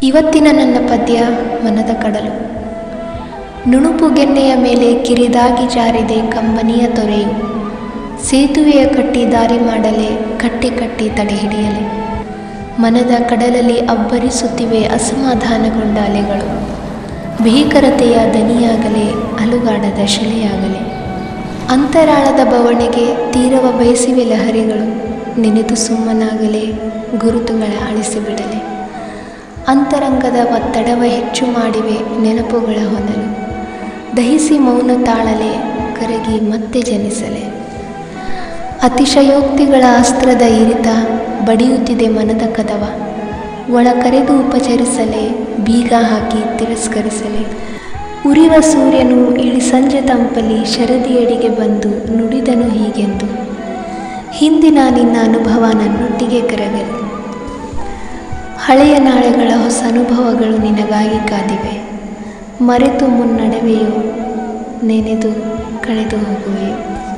ಇವತ್ತಿನ ನನ್ನ ಪದ್ಯ ಮನದ ಕಡಲು. ನುಣುಪುಗೆನ್ನೆಯ ಮೇಲೆ ಕಿರಿದಾಗಿ ಜಾರಿದೆ ಕಂಬನಿಯ ತೊರೆಯು. ಸೇತುವೆಯ ಕಟ್ಟಿ ದಾರಿ ಮಾಡಲೆ, ಕಟ್ಟಿ ಕಟ್ಟಿ ತಡೆ ಹಿಡಿಯಲೆ. ಮನದ ಕಡಲಲ್ಲಿ ಅಬ್ಬರಿಸುತ್ತಿವೆ ಅಸಮಾಧಾನಗೊಂಡ ಅಲೆಗಳು. ಭೀಕರತೆಯ ದನಿಯಾಗಲೇ, ಅಲುಗಾಡದ ಶಿಲೆಯಾಗಲೇ. ಅಂತರಾಳದ ಬವಣೆಗೆ ತೀರವ ಬಯಸಿವೆ ಲಹರಿಗಳು. ನೆನೆದು ಸುಮ್ಮನಾಗಲೇ, ಗುರುತುಗಳ ಅಳಿಸಿಬಿಡಲೆ. ಅಂತರಂಗದ ಒತ್ತಡವ ಹೆಚ್ಚು ಮಾಡಿವೆ ನೆನಪುಗಳ ಹೊನಲು. ದಹಿಸಿ ಮೌನ ತಾಳಲೆ, ಕರಗಿ ಮತ್ತೆ ಜನಿಸಲೆ. ಅತಿಶಯೋಕ್ತಿಗಳ ಅಸ್ತ್ರದ ಇರಿತ ಬಡಿಯುತ್ತಿದೆ ಮನದ ಕದವ. ಒಳ ಕರೆದು ಉಪಚರಿಸಲೆ, ಬೀಗ ಹಾಕಿ ತಿರಸ್ಕರಿಸಲೆ. ಉರಿವ ಸೂರ್ಯನು ಇಳಿ ಸಂಜೆ ತಂಪಲಿ ಶರದಿಯಡಿಗೆ ಬಂದು ನುಡಿದನು ಹೀಗೆಂದು. ಹಿಂದಿನ ನಿನ್ನ ಅನುಭವ ನನ್ನೊಟ್ಟಿಗೆ ಕರಗಲಿ. ಹಳೆಯ ನಾಳೆಗಳ ಹೊಸ ಅನುಭವಗಳು ನಿನಗಾಗಿ ಕಾದಿವೆ. ಮರೆತು ಮುನ್ನಡೆವೆಯೋ, ನೆನೆದು ಕಳೆದು ಹೋಗುವೆಯೋ.